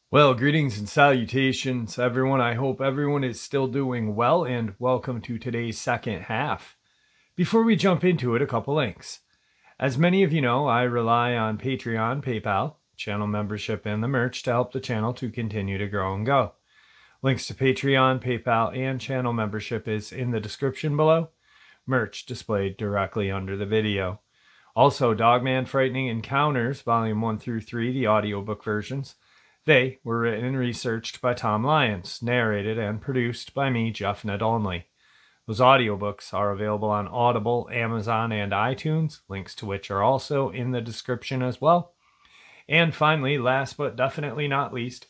Well, greetings and salutations, everyone. I hope everyone is still doing well, and welcome to today's second half. Before we jump into it, a couple links. As many of you know, I rely on Patreon, PayPal, channel membership, and the merch to help the channel to continue to grow and go. Links to Patreon, PayPal, and channel membership is in the description below. Merch displayed directly under the video. Also, Dogman Frightening Encounters, Volume 1 through 3, the audiobook versions. They were written and researched by Tom Lyons, narrated and produced by me, Jeff Ned Only. Those audiobooks are available on Audible, Amazon, and iTunes, links to which are also in the description as well. And finally, last but definitely not least,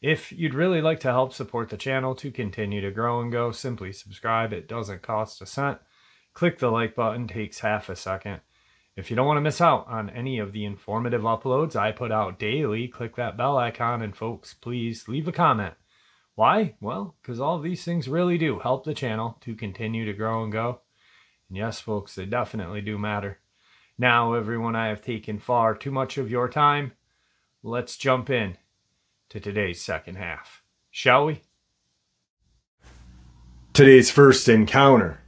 if you'd really like to help support the channel to continue to grow and go, simply subscribe. It doesn't cost a cent. Click the like button, takes half a second. If you don't want to miss out on any of the informative uploads I put out daily, click that bell icon, and folks, please leave a comment. Why? Well, because all of these things really do help the channel to continue to grow and go. And yes, folks, they definitely do matter. Now, everyone, I have taken far too much of your time. Let's jump in to today's second half, shall we? Today's first encounter.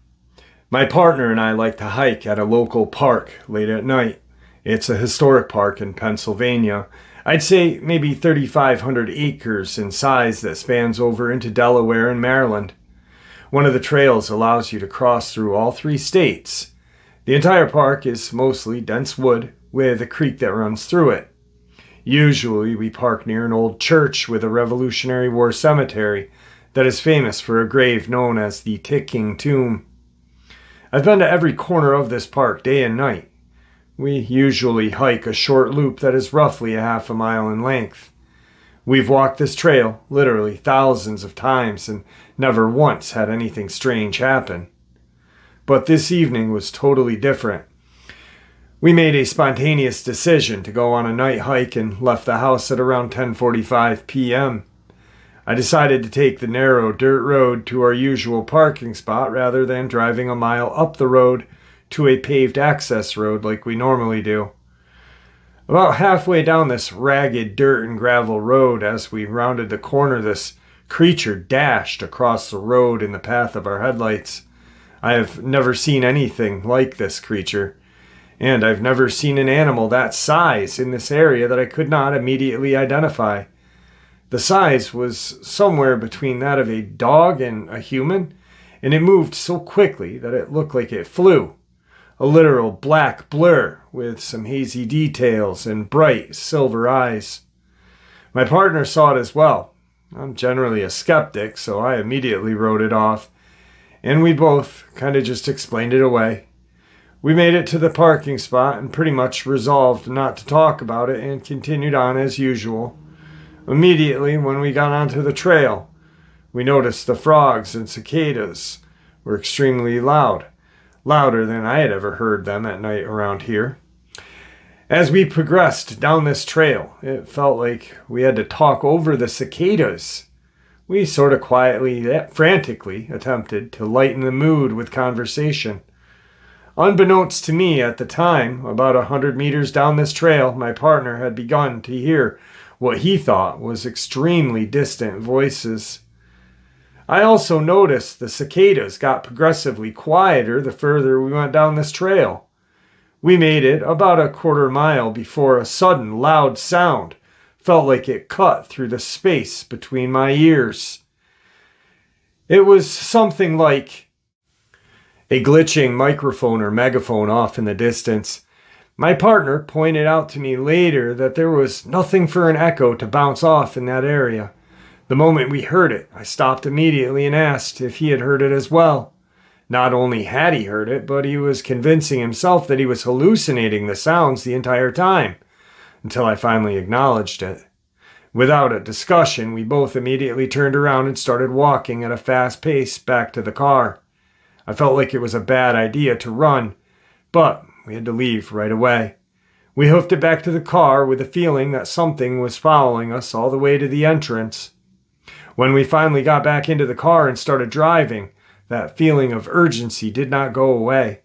My partner and I like to hike at a local park late at night. It's a historic park in Pennsylvania. I'd say maybe 3,500 acres in size that spans over into Delaware and Maryland. One of the trails allows you to cross through all three states. The entire park is mostly dense wood with a creek that runs through it. Usually we park near an old church with a Revolutionary War cemetery that is famous for a grave known as the Ticking Tomb. I've been to every corner of this park day and night. We usually hike a short loop that is roughly a half a mile in length. We've walked this trail literally thousands of times and never once had anything strange happen. But this evening was totally different. We made a spontaneous decision to go on a night hike and left the house at around 10:45 p.m. I decided to take the narrow dirt road to our usual parking spot rather than driving a mile up the road to a paved access road like we normally do. About halfway down this ragged dirt and gravel road, as we rounded the corner, this creature dashed across the road in the path of our headlights. I have never seen anything like this creature, and I've never seen an animal that size in this area that I could not immediately identify. The size was somewhere between that of a dog and a human, and it moved so quickly that it looked like it flew. A literal black blur with some hazy details and bright silver eyes. My partner saw it as well. I'm generally a skeptic, so I immediately wrote it off, and we both kind of just explained it away. We made it to the parking spot and pretty much resolved not to talk about it and continued on as usual. Immediately, when we got onto the trail, we noticed the frogs and cicadas were extremely loud, louder than I had ever heard them at night around here. As we progressed down this trail, it felt like we had to talk over the cicadas. We sort of quietly, frantically attempted to lighten the mood with conversation. Unbeknownst to me at the time, about 100 meters down this trail, my partner had begun to hear what he thought was extremely distant voices. I also noticed the cicadas got progressively quieter the further we went down this trail. We made it about a quarter mile before a sudden loud sound felt like it cut through the space between my ears. It was something like a glitching microphone or megaphone off in the distance. My partner pointed out to me later that there was nothing for an echo to bounce off in that area. The moment we heard it, I stopped immediately and asked if he had heard it as well. Not only had he heard it, but he was convincing himself that he was hallucinating the sounds the entire time, until I finally acknowledged it. Without a discussion, we both immediately turned around and started walking at a fast pace back to the car. I felt like it was a bad idea to run, but we had to leave right away. We hoofed it back to the car with a feeling that something was following us all the way to the entrance. When we finally got back into the car and started driving, that feeling of urgency did not go away.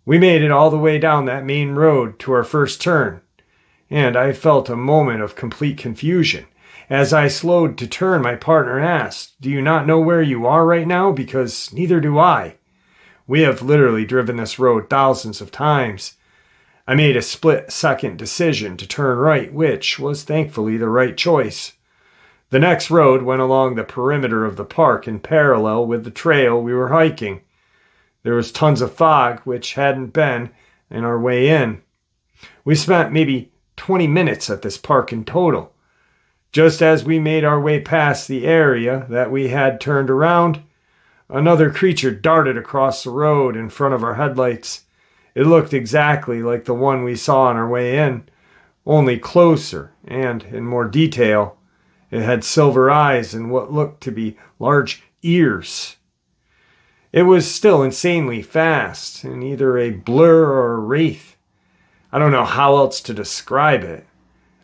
We made it all the way down that main road to our first turn, and I felt a moment of complete confusion. As I slowed to turn, my partner asked, "Do you not know where you are right now? Because neither do I. We have literally driven this road thousands of times." I made a split-second decision to turn right, which was thankfully the right choice. The next road went along the perimeter of the park in parallel with the trail we were hiking. There was tons of fog, which hadn't been in our way in. We spent maybe 20 minutes at this park in total. Just as we made our way past the area that we had turned around, another creature darted across the road in front of our headlights. It looked exactly like the one we saw on our way in, only closer and in more detail. It had silver eyes and what looked to be large ears. It was still insanely fast, and either a blur or a wraith. I don't know how else to describe it.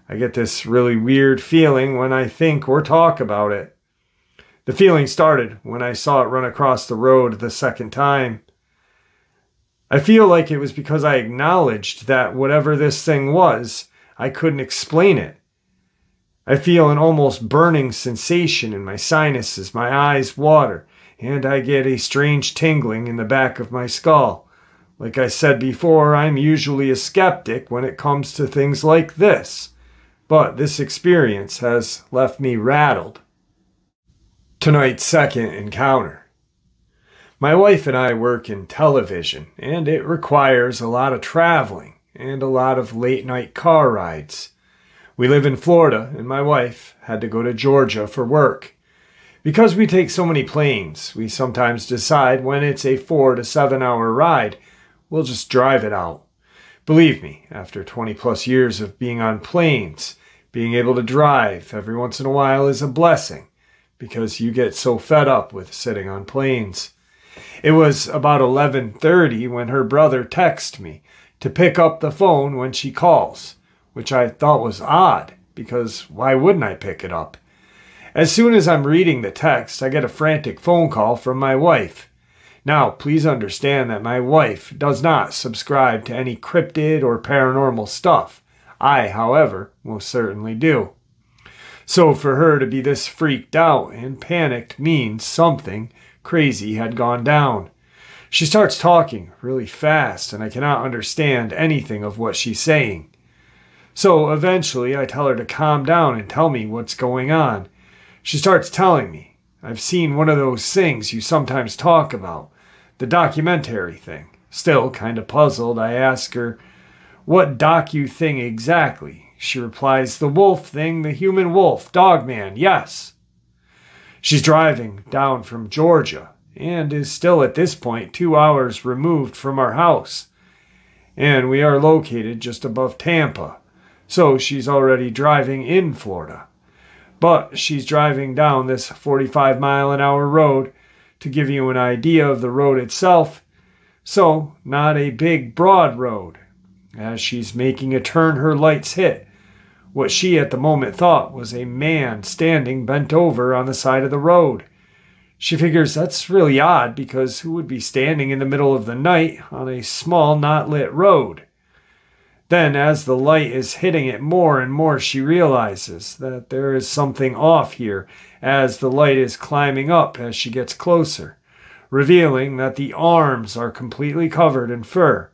I get this really weird feeling when I think or talk about it. The feeling started when I saw it run across the road the second time. I feel like it was because I acknowledged that whatever this thing was, I couldn't explain it. I feel an almost burning sensation in my sinuses, my eyes water, and I get a strange tingling in the back of my skull. Like I said before, I'm usually a skeptic when it comes to things like this, but this experience has left me rattled. Tonight's second encounter. My wife and I work in television, and it requires a lot of traveling and a lot of late-night car rides. We live in Florida, and my wife had to go to Georgia for work. Because we take so many planes, we sometimes decide when it's a 4 to 7 hour ride, we'll just drive it out. Believe me, after 20-plus years of being on planes, being able to drive every once in a while is a blessing, because you get so fed up with sitting on planes. It was about 11:30 when her brother texted me to pick up the phone when she calls, which I thought was odd, because why wouldn't I pick it up? As soon as I'm reading the text, I get a frantic phone call from my wife. Now, please understand that my wife does not subscribe to any cryptid or paranormal stuff. I, however, most certainly do. So for her to be this freaked out and panicked means something crazy had gone down. She starts talking really fast, and I cannot understand anything of what she's saying. So eventually I tell her to calm down and tell me what's going on. She starts telling me, "I've seen one of those things you sometimes talk about, the documentary thing." Still kind of puzzled, I ask her, "What docu thing exactly?" She replies, "The wolf thing, the human wolf, Dogman, yes." She's driving down from Georgia and is still at this point 2 hours removed from our house. And we are located just above Tampa, so she's already driving in Florida. But she's driving down this 45-mile-an-hour road. To give you an idea of the road itself, so not a big, broad road. As she's making a turn, her lights hit what she at the moment thought was a man standing bent over on the side of the road. She figures that's really odd, because who would be standing in the middle of the night on a small, not lit road? Then, as the light is hitting it more and more, she realizes that there is something off here as the light is climbing up as she gets closer, revealing that the arms are completely covered in fur,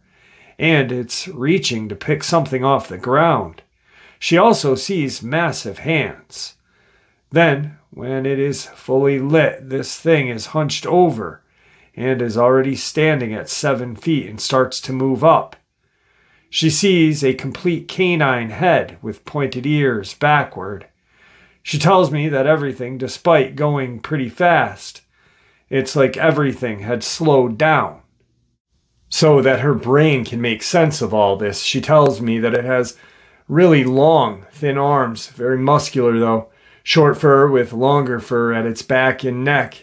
and it's reaching to pick something off the ground. She also sees massive hands. Then, when it is fully lit, this thing is hunched over and is already standing at 7 feet and starts to move up. She sees a complete canine head with pointed ears backward. She tells me that everything, despite going pretty fast, it's like everything had slowed down. So that her brain can make sense of all this, she tells me that it has really long, thin arms, very muscular though, short fur with longer fur at its back and neck,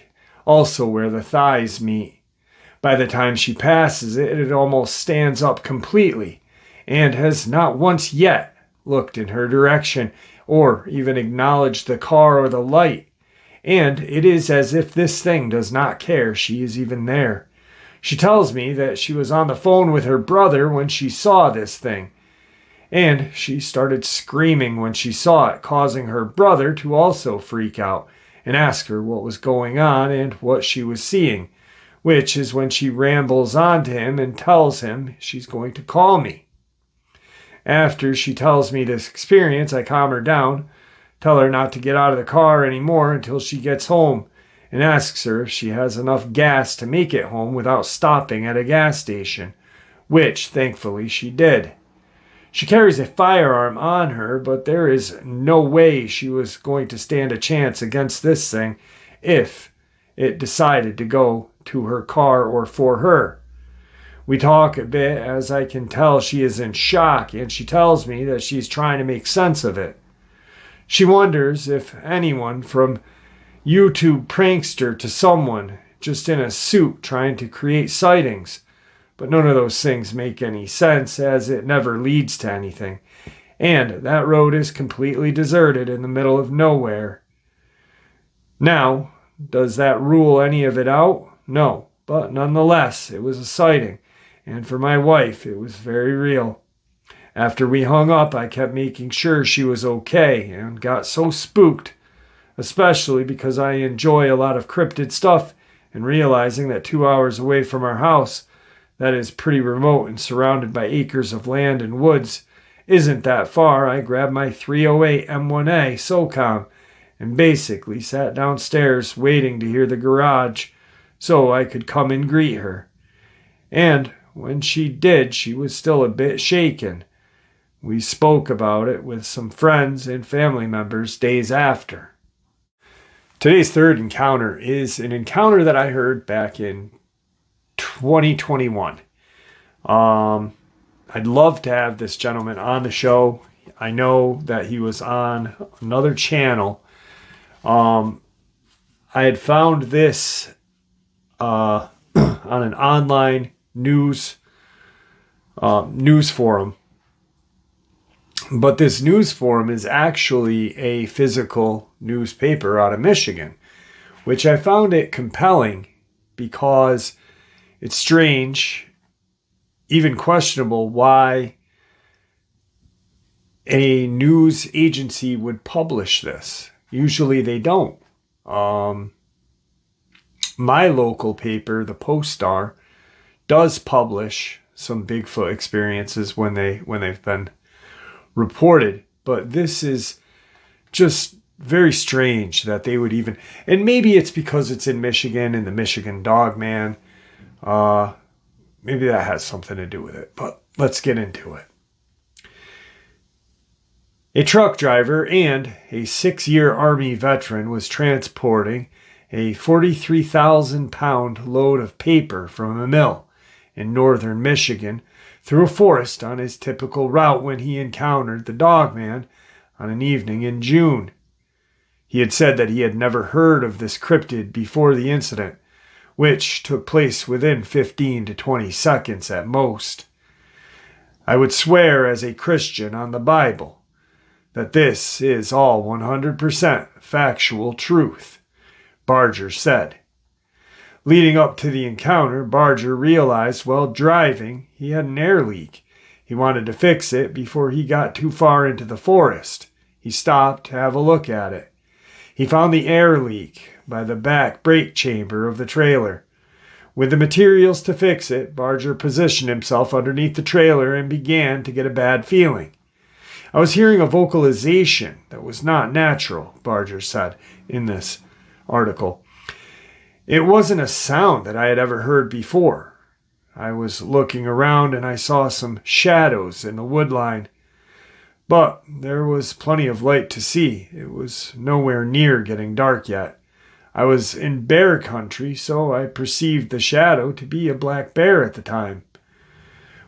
also where the thighs meet. By the time she passes it, it almost stands up completely, and has not once yet looked in her direction or even acknowledged the car or the light. And it is as if this thing does not care she is even there. She tells me that she was on the phone with her brother when she saw this thing, and she started screaming when she saw it, causing her brother to also freak out and ask her what was going on and what she was seeing, which is when she rambles on to him and tells him she's going to call me. After she tells me this experience, I calm her down, tell her not to get out of the car anymore until she gets home, and asks her if she has enough gas to make it home without stopping at a gas station, which thankfully she did. She carries a firearm on her, but there is no way she was going to stand a chance against this thing if it decided to go to her car or for her. We talk a bit, as I can tell she is in shock, and she tells me that she's trying to make sense of it. She wonders if anyone from YouTube prankster to someone just in a suit trying to create sightings, but none of those things make any sense as it never leads to anything, and that road is completely deserted in the middle of nowhere. Now, does that rule any of it out? No, but nonetheless, it was a sighting, and for my wife, it was very real. After we hung up, I kept making sure she was okay and got so spooked, especially because I enjoy a lot of cryptid stuff, and realizing that 2 hours away from our house, that is pretty remote and surrounded by acres of land and woods, isn't that far, I grabbed my 308 M1A SOCOM and basically sat downstairs waiting to hear the garage so I could come and greet her. And when she did, she was still a bit shaken. We spoke about it with some friends and family members days after. Today's third encounter is an encounter that I heard back in 2021. I'd love to have this gentleman on the show. I know that he was on another channel. I had found this on an online news forum. But this news forum is actually a physical newspaper out of Michigan, which I found it compelling because it's strange, even questionable, why a news agency would publish this. Usually they don't. My local paper, the Post-Star, does publish some Bigfoot experiences when they've been reported, but this is just very strange that they would even, and maybe it's because it's in Michigan and the Michigan Dogman. Maybe that has something to do with it, but let's get into it. A truck driver and a 6-year Army veteran was transporting a 43,000-pound load of paper from a mill in northern Michigan through a forest on his typical route when he encountered the Dogman on an evening in June. He had said that he had never heard of this cryptid before the incident, which took place within 15 to 20 seconds at most. I would swear as a Christian on the Bible that this is all 100% factual truth, Barger said. Leading up to the encounter, Barger realized while driving he had an air leak. He wanted to fix it before he got too far into the forest. He stopped to have a look at it. He found the air leak by the back brake chamber of the trailer. With the materials to fix it, Barger positioned himself underneath the trailer and began to get a bad feeling. I was hearing a vocalization that was not natural, Barger said in this article. It wasn't a sound that I had ever heard before. I was looking around and I saw some shadows in the wood line. But there was plenty of light to see. It was nowhere near getting dark yet. I was in bear country, so I perceived the shadow to be a black bear at the time.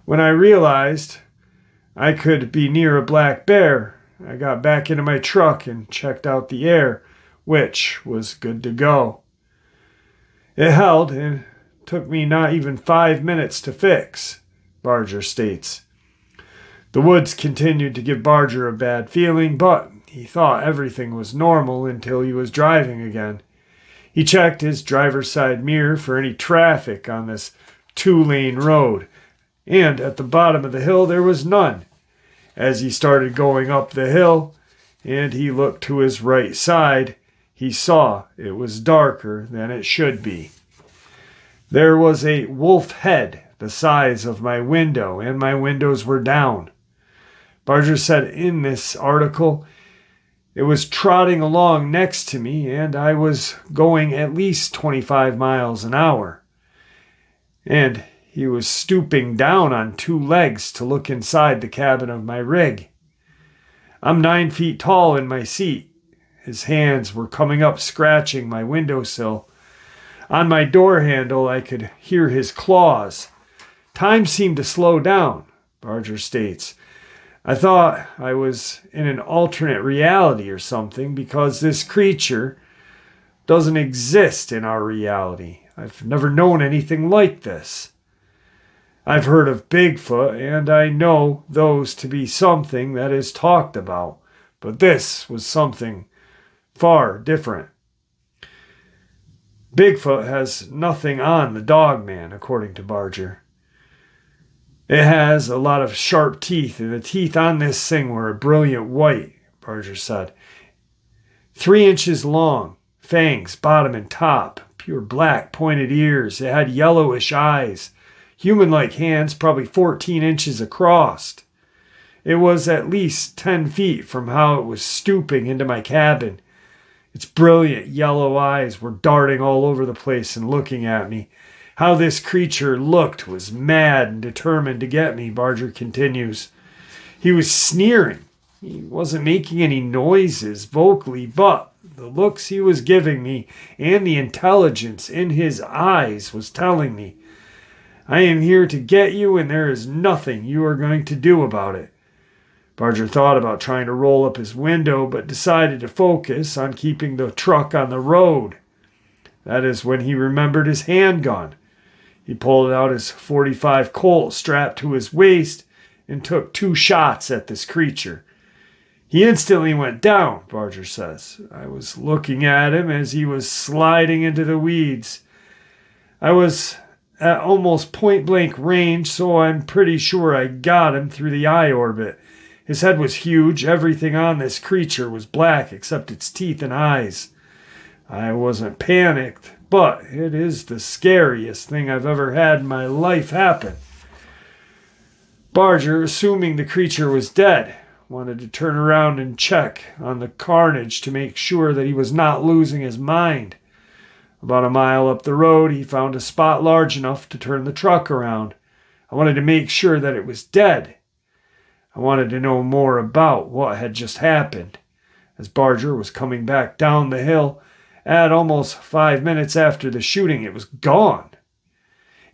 When I realized I could be near a black bear, I got back into my truck and checked out the air, which was good to go. It held and took me not even 5 minutes to fix, Barger states. The woods continued to give Barger a bad feeling, but he thought everything was normal until he was driving again. He checked his driver's side mirror for any traffic on this two-lane road, and at the bottom of the hill there was none. As he started going up the hill, and he looked to his right side, he saw it was darker than it should be. There was a wolf head the size of my window, and my windows were down. Barger said in this article, it was trotting along next to me, and I was going at least 25 miles an hour. And he was stooping down on two legs to look inside the cabin of my rig. I'm 9 feet tall in my seat. His hands were coming up, scratching my windowsill. On my door handle, I could hear his claws. Time seemed to slow down, Barger states. I thought I was in an alternate reality or something because this creature doesn't exist in our reality. I've never known anything like this. I've heard of Bigfoot, and I know those to be something that is talked about, but this was something far different. Bigfoot has nothing on the Dogman, according to Barger. It has a lot of sharp teeth, and the teeth on this thing were a brilliant white, Barger said. 3 inches long, fangs, bottom and top, pure black pointed ears. It had yellowish eyes, human-like hands, probably 14 inches across. It was at least 10 feet from how it was stooping into my cabin. Its brilliant yellow eyes were darting all over the place and looking at me. How this creature looked was mad and determined to get me, Barger continues. He was sneering. He wasn't making any noises vocally, but the looks he was giving me and the intelligence in his eyes was telling me, I am here to get you, and there is nothing you are going to do about it. Barger thought about trying to roll up his window, but decided to focus on keeping the truck on the road. That is when he remembered his handgun. He pulled out his .45 Colt strapped to his waist and took 2 shots at this creature. He instantly went down, Barger says. I was looking at him as he was sliding into the weeds. I was at almost point-blank range, so I'm pretty sure I got him through the eye orbit. His head was huge. Everything on this creature was black except its teeth and eyes. I wasn't panicked, but it is the scariest thing I've ever had in my life happen. Barger, assuming the creature was dead, wanted to turn around and check on the carnage to make sure that he was not losing his mind. About a mile up the road, he found a spot large enough to turn the truck around. I wanted to make sure that it was dead. I wanted to know more about what had just happened. As Barger was coming back down the hill, at almost 5 minutes after the shooting, it was gone.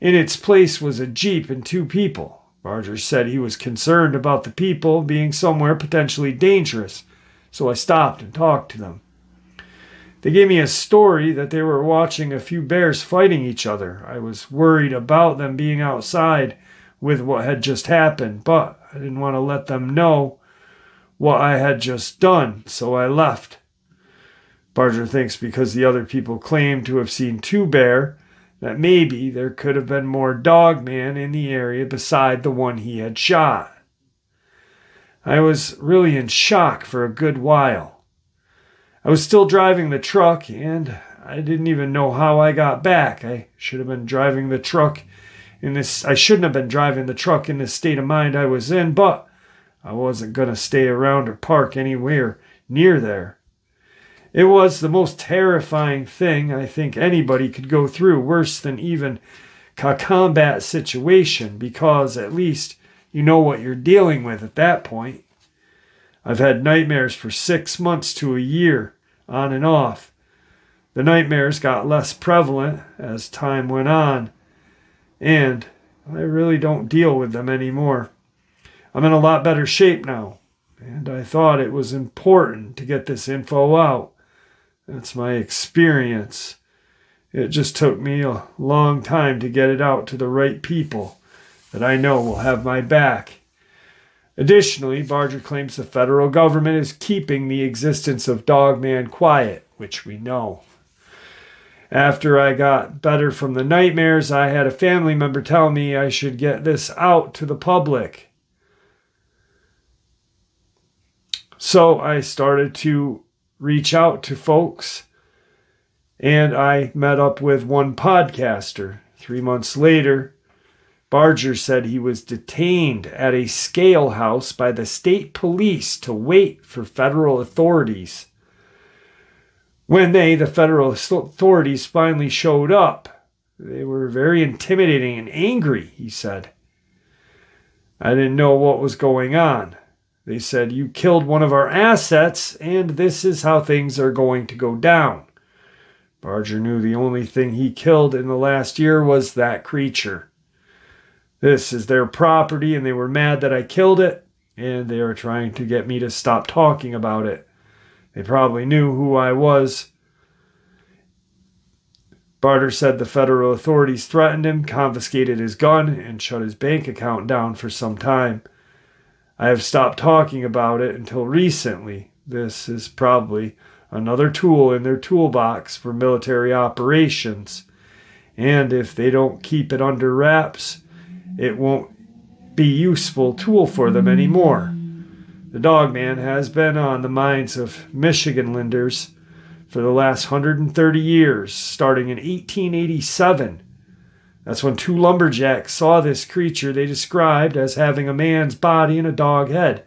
In its place was a Jeep and 2 people. Barger said he was concerned about the people being somewhere potentially dangerous, so I stopped and talked to them. They gave me a story that they were watching a few bears fighting each other. I was worried about them being outside with what had just happened, but I didn't want to let them know what I had just done, so I left. Barger thinks because the other people claimed to have seen 2 bear, that maybe there could have been more Dogman in the area beside the one he had shot. I was really in shock for a good while. I was still driving the truck, and I didn't even know how I got back. I shouldn't have been driving the truck in this state of mind I was in, but I wasn't going to stay around or park anywhere near there. It was the most terrifying thing I think anybody could go through, worse than even a combat situation, because at least you know what you're dealing with at that point. I've had nightmares for 6 months to a year, on and off. The nightmares got less prevalent as time went on, and I really don't deal with them anymore. I'm in a lot better shape now, and I thought it was important to get this info out. That's my experience. It just took me a long time to get it out to the right people that I know will have my back. Additionally, Barger claims the federal government is keeping the existence of Dogman quiet, which we know. After I got better from the nightmares, I had a family member tell me I should get this out to the public. So I started to reach out to folks, and I met up with one podcaster. 3 months later, Barger said he was detained at a scale house by the state police to wait for federal authorities. When the federal authorities finally showed up, they were very intimidating and angry, he said. I didn't know what was going on. They said, "You killed one of our assets, and this is how things are going to go down." Barger knew the only thing he killed in the last year was that creature. This is their property, and they were mad that I killed it, and they were trying to get me to stop talking about it. They probably knew who I was. Barger said the federal authorities threatened him, confiscated his gun, and shut his bank account down for some time. I have stopped talking about it until recently. This is probably another tool in their toolbox for military operations. And if they don't keep it under wraps, it won't be a useful tool for them anymore. The Dogman has been on the minds of Michiganlanders for the last 130 years, starting in 1887. That's when two lumberjacks saw this creature they described as having a man's body and a dog head.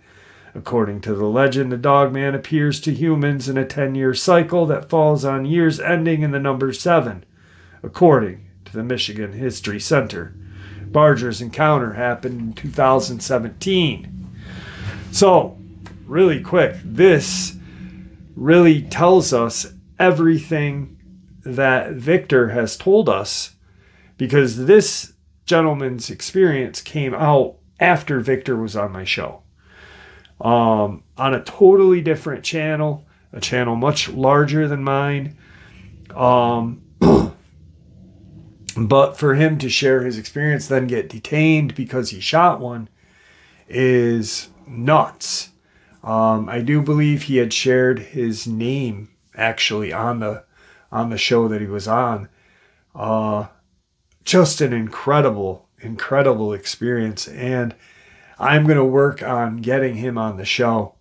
According to the legend, the Dogman appears to humans in a 10-year cycle that falls on years ending in the number 7, according to the Michigan History Center. Barger's encounter happened in 2017. So, really quick, this really tells us everything that Victor has told us, because this gentleman's experience came out after Victor was on my show. On a totally different channel, a channel much larger than mine. But for him to share his experience, then get detained because he shot one, is nuts. I do believe he had shared his name actually on the show that he was on. Just an incredible experience, and I'm going to work on getting him on the show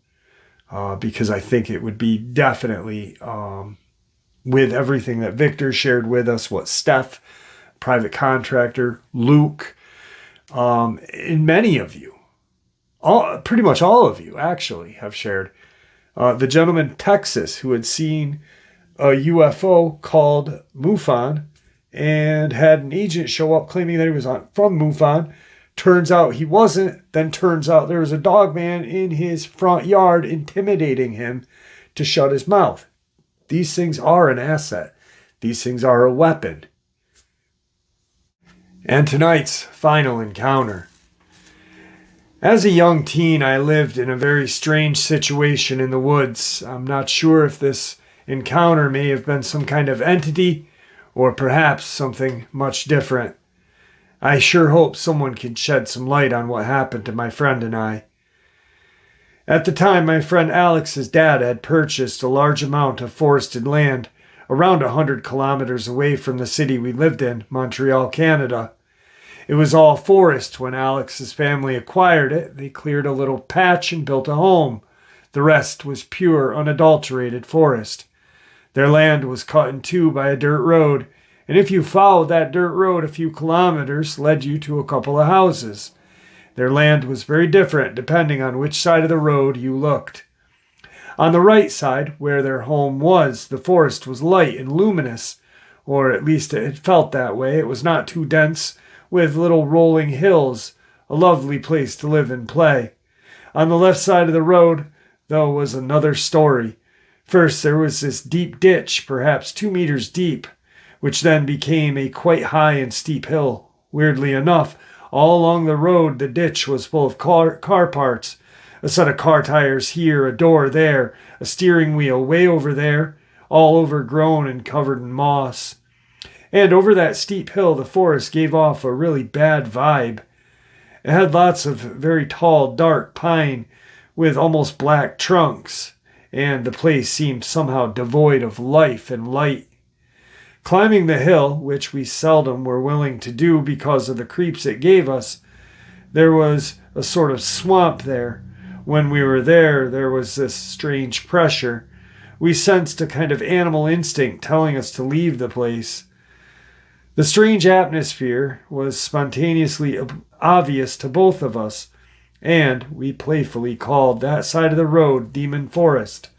because I think it would be definitely, with everything that Victor shared with us, what Steph, private contractor, Luke, and many of you, pretty much all of you actually have shared. The gentleman in Texas who had seen a UFO called MUFON and had an agent show up claiming that he was from MUFON. Turns out he wasn't. Then turns out there was a Dogman in his front yard intimidating him to shut his mouth. These things are an asset. These things are a weapon. And tonight's final encounter. As a young teen, I lived in a very strange situation in the woods. I'm not sure if this encounter may have been some kind of entity or perhaps something much different. I sure hope someone can shed some light on what happened to my friend and I. At the time, my friend Alex's dad had purchased a large amount of forested land around 100 kilometers away from the city we lived in, Montreal, Canada. It was all forest when Alex's family acquired it. They cleared a little patch and built a home. The rest was pure, unadulterated forest. Their land was cut in two by a dirt road, and if you followed that dirt road a few kilometers, led you to a couple of houses. Their land was very different depending on which side of the road you looked. On the right side, where their home was, the forest was light and luminous, or at least it felt that way. It was not too dense, with little rolling hills, a lovely place to live and play. On the left side of the road, though, was another story. First, there was this deep ditch, perhaps 2 meters deep, which then became a quite high and steep hill. Weirdly enough, all along the road, the ditch was full of car parts. A set of car tires here, a door there, a steering wheel way over there, all overgrown and covered in moss. And over that steep hill, the forest gave off a really bad vibe. It had lots of very tall, dark pine with almost black trunks, and the place seemed somehow devoid of life and light. Climbing the hill, which we seldom were willing to do because of the creeps it gave us, there was a sort of swamp there. When we were there was this strange pressure. We sensed a kind of animal instinct telling us to leave the place. The strange atmosphere was spontaneously obvious to both of us, and we playfully called that side of the road Demon Forest.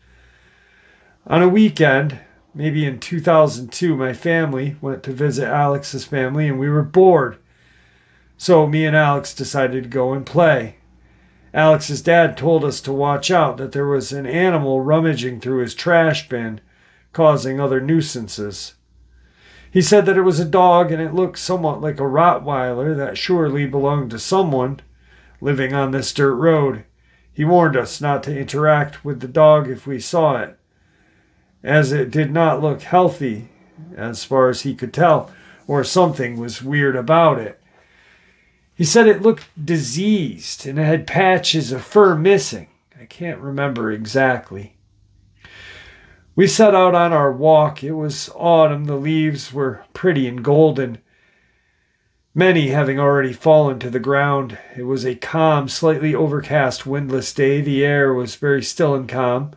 On a weekend, maybe in 2002, my family went to visit Alex's family, and we were bored. So me and Alex decided to go and play. Alex's dad told us to watch out, that there was an animal rummaging through his trash bin, causing other nuisances. He said that it was a dog, and it looked somewhat like a Rottweiler that surely belonged to someone living on this dirt road. He warned us not to interact with the dog if we saw it, as it did not look healthy, as far as he could tell, or something was weird about it. He said it looked diseased, and it had patches of fur missing. I can't remember exactly. We set out on our walk. It was autumn. The leaves were pretty and golden, many having already fallen to the ground. It was a calm, slightly overcast, windless day. The air was very still and calm.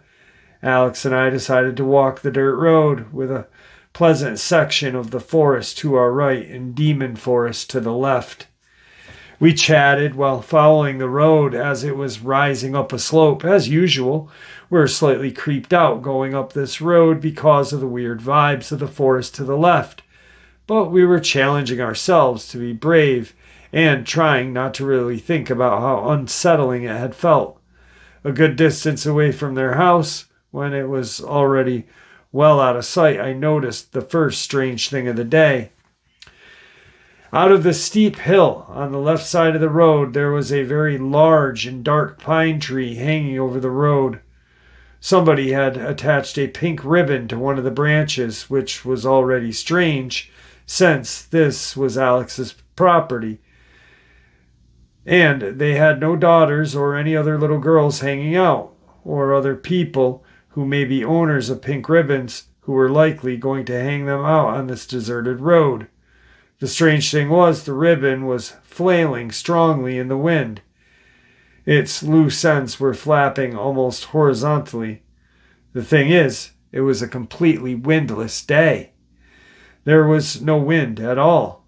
Alex and I decided to walk the dirt road with a pleasant section of the forest to our right and Demon Forest to the left. We chatted while following the road as it was rising up a slope. As usual, we were slightly creeped out going up this road because of the weird vibes of the forest to the left. But we were challenging ourselves to be brave and trying not to really think about how unsettling it had felt. A good distance away from their house, when it was already well out of sight, I noticed the first strange thing of the day. Out of the steep hill on the left side of the road, there was a very large and dark pine tree hanging over the road. Somebody had attached a pink ribbon to one of the branches, which was already strange, since this was Alex's property. And they had no daughters or any other little girls hanging out, or other people who may be owners of pink ribbons who were likely going to hang them out on this deserted road. The strange thing was the ribbon was flailing strongly in the wind. Its loose ends were flapping almost horizontally. The thing is, it was a completely windless day. There was no wind at all.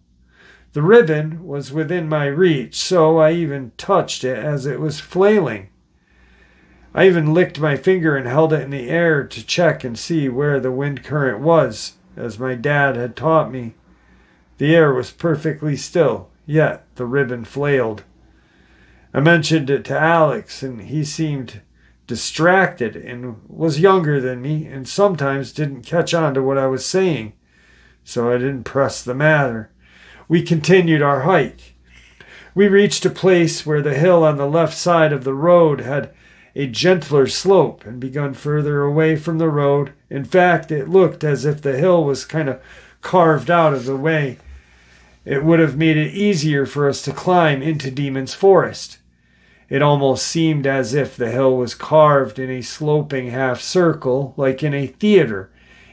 The ribbon was within my reach, so I even touched it as it was flailing. I even licked my finger and held it in the air to check and see where the wind current was, as my dad had taught me. The air was perfectly still, yet the ribbon flailed. I mentioned it to Alex, and he seemed distracted and was younger than me and sometimes didn't catch on to what I was saying, so I didn't press the matter. We continued our hike. We reached a place where the hill on the left side of the road had a gentler slope and begun further away from the road. In fact, it looked as if the hill was kind of carved out of the way. It would have made it easier for us to climb into Demon's Forest. It almost seemed as if the hill was carved in a sloping half circle, like in a theater,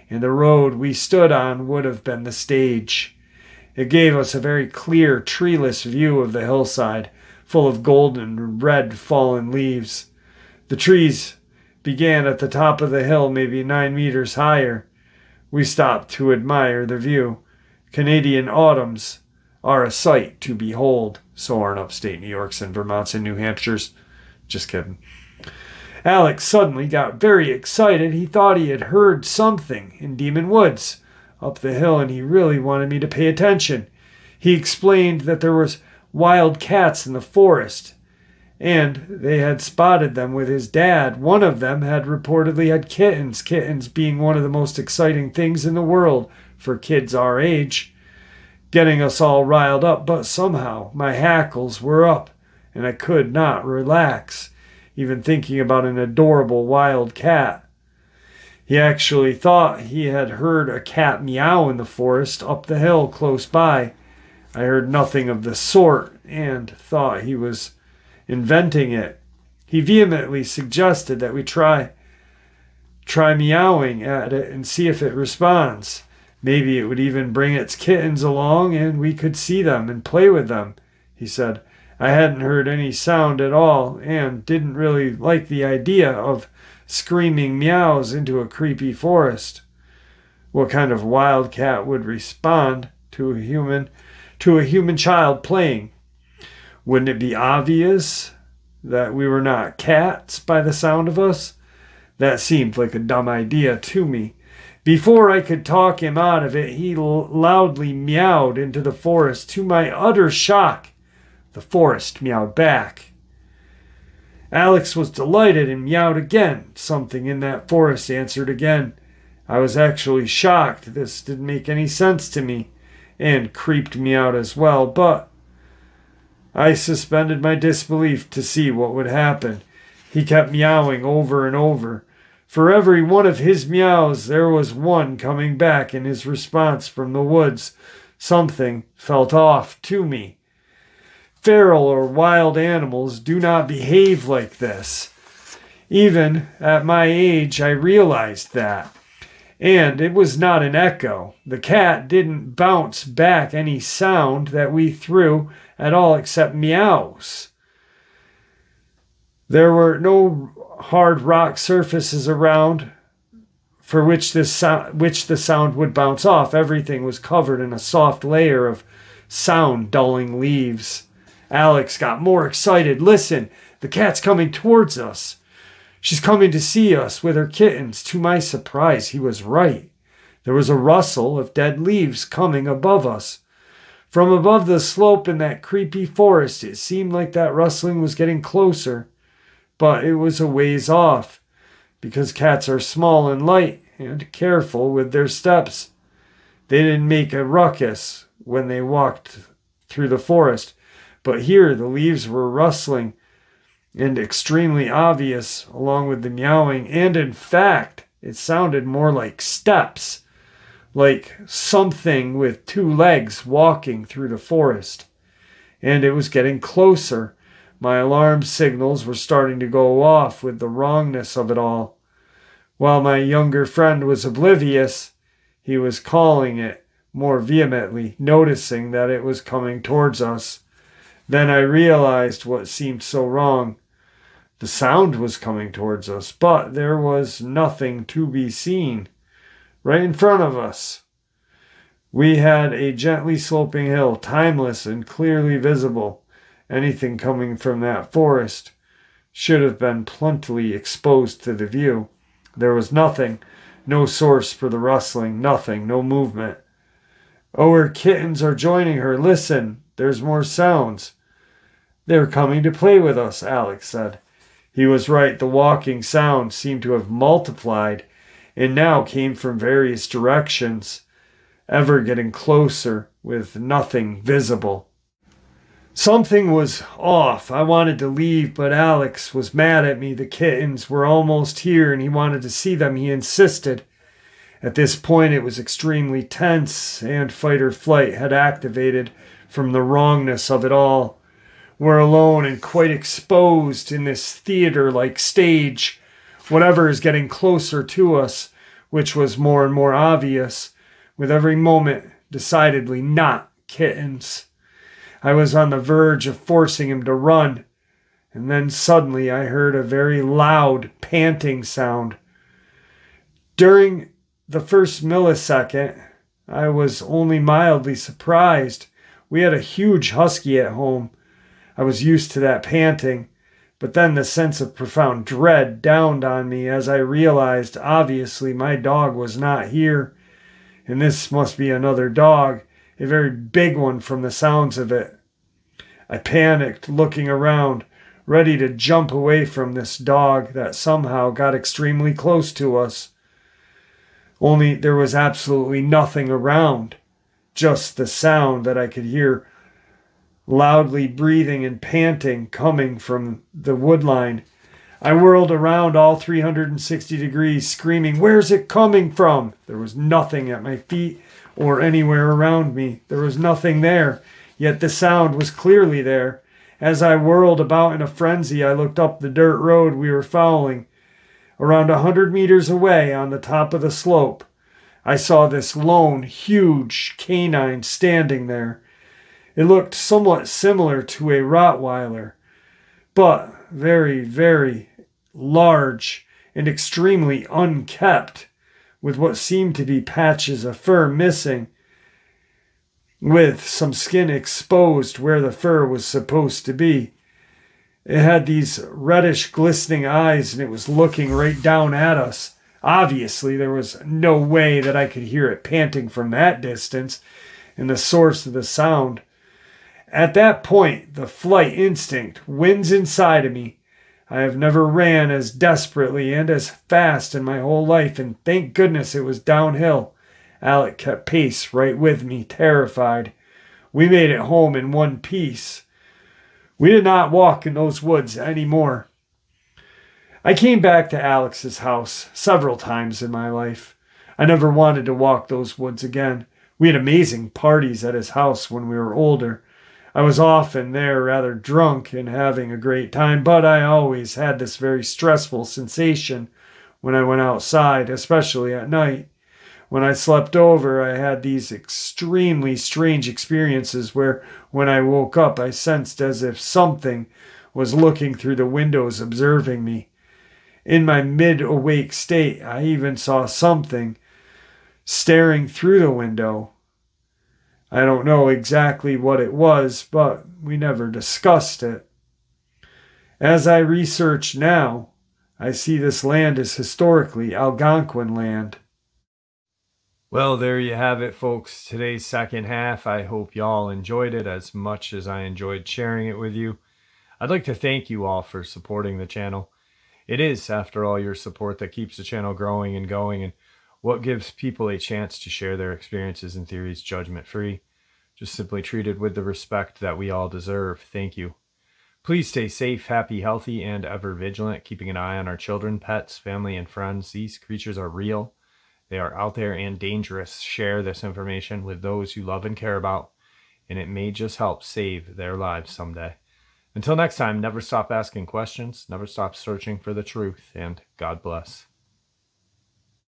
and the road we stood on would have been the stage. It gave us a very clear, treeless view of the hillside, full of golden and red fallen leaves. The trees began at the top of the hill, maybe 9 meters higher. We stopped to admire the view. Canadian autumns are a sight to behold. So are in upstate New York's and Vermont's and New Hampshire's. Just kidding. Alex suddenly got very excited. He thought he had heard something in Demon Woods up the hill, and he really wanted me to pay attention. He explained that there was wild cats in the forest, and they had spotted them with his dad. One of them had reportedly had kittens being one of the most exciting things in the world for kids our age, getting us all riled up, but somehow my hackles were up, and I could not relax, even thinking about an adorable wild cat. He actually thought he had heard a cat meow in the forest up the hill close by. I heard nothing of the sort, and thought he was inventing it. He vehemently suggested that we try meowing at it and see if it responds. Maybe it would even bring its kittens along and we could see them and play with them, he said. I hadn't heard any sound at all and didn't really like the idea of screaming meows into a creepy forest. What kind of wildcat would respond to a human child playing? Wouldn't it be obvious that we were not cats by the sound of us? That seemed like a dumb idea to me. Before I could talk him out of it, he loudly meowed into the forest. To my utter shock, the forest meowed back. Alex was delighted and meowed again. Something in that forest answered again. I was actually shocked. This didn't make any sense to me, and creeped me out as well, but I suspended my disbelief to see what would happen. He kept meowing over and over. For every one of his meows, there was one coming back in his response from the woods. Something felt off to me. Feral or wild animals do not behave like this. Even at my age, I realized that. And it was not an echo. The cat didn't bounce back any sound that we threw at all except meows. There were no hard rock surfaces around for which the sound would bounce off. Everything was covered in a soft layer of sound-dulling leaves. Alex got more excited. Listen, the cat's coming towards us. She's coming to see us with her kittens. To my surprise, he was right. There was a rustle of dead leaves coming above us. From above the slope in that creepy forest, it seemed like that rustling was getting closer. But it was a ways off, because cats are small and light and careful with their steps. They didn't make a ruckus when they walked through the forest, but here the leaves were rustling and extremely obvious along with the meowing, and in fact, it sounded more like steps, like something with two legs walking through the forest. And it was getting closer. My alarm signals were starting to go off with the wrongness of it all. While my younger friend was oblivious, he was calling it more vehemently, noticing that it was coming towards us. Then I realized what seemed so wrong. The sound was coming towards us, but there was nothing to be seen right in front of us. We had a gently sloping hill, timeless and clearly visible. Anything coming from that forest should have been plentifully exposed to the view. There was nothing, no source for the rustling, nothing, no movement. Oh, her kittens are joining her. Listen, there's more sounds. They're coming to play with us, Alex said. He was right. The walking sounds seemed to have multiplied and now came from various directions, ever getting closer with nothing visible. Something was off. I wanted to leave, but Alex was mad at me. The kittens were almost here, and he wanted to see them. He insisted. At this point, it was extremely tense, and fight or flight had activated from the wrongness of it all. We're alone and quite exposed in this theater-like stage. Whatever is getting closer to us, which was more and more obvious, with every moment decidedly not kittens. I was on the verge of forcing him to run, and then suddenly I heard a very loud, panting sound. During the first millisecond, I was only mildly surprised. We had a huge husky at home. I was used to that panting, but then the sense of profound dread dawned on me as I realized, obviously, my dog was not here, and this must be another dog. A very big one from the sounds of it. I panicked, looking around, ready to jump away from this dog that somehow got extremely close to us. Only there was absolutely nothing around, just the sound that I could hear loudly breathing and panting coming from the woodline. I whirled around all 360 degrees, screaming, "Where's it coming from?" There was nothing at my feet or anywhere around me. There was nothing there, yet the sound was clearly there. As I whirled about in a frenzy, I looked up the dirt road we were following. Around 100 meters away on the top of the slope, I saw this lone, huge canine standing there. It looked somewhat similar to a Rottweiler, but very, very large and extremely unkept, with what seemed to be patches of fur missing, with some skin exposed where the fur was supposed to be. It had these reddish glistening eyes, and it was looking right down at us. Obviously, there was no way that I could hear it panting from that distance and the source of the sound. At that point, the flight instinct wins inside of me. I have never ran as desperately and as fast in my whole life, and thank goodness it was downhill. Alec kept pace right with me, terrified. We made it home in one piece. We did not walk in those woods anymore. I came back to Alex's house several times in my life. I never wanted to walk those woods again. We had amazing parties at his house when we were older. I was often there rather drunk and having a great time, but I always had this very stressful sensation when I went outside, especially at night. When I slept over, I had these extremely strange experiences where, when I woke up, I sensed as if something was looking through the windows observing me. In my mid-awake state, I even saw something staring through the window. I don't know exactly what it was, but we never discussed it. As I research now, I see this land is historically Algonquin land. Well, there you have it, folks. Today's second half. I hope y'all enjoyed it as much as I enjoyed sharing it with you. I'd like to thank you all for supporting the channel. It is, after all, your support that keeps the channel growing and going, and what gives people a chance to share their experiences and theories judgment-free, just simply treated with the respect that we all deserve. Thank you. Please stay safe, happy, healthy, and ever vigilant, keeping an eye on our children, pets, family, and friends. These creatures are real. They are out there and dangerous. Share this information with those you love and care about, and it may just help save their lives someday. Until next time, never stop asking questions, never stop searching for the truth, and God bless.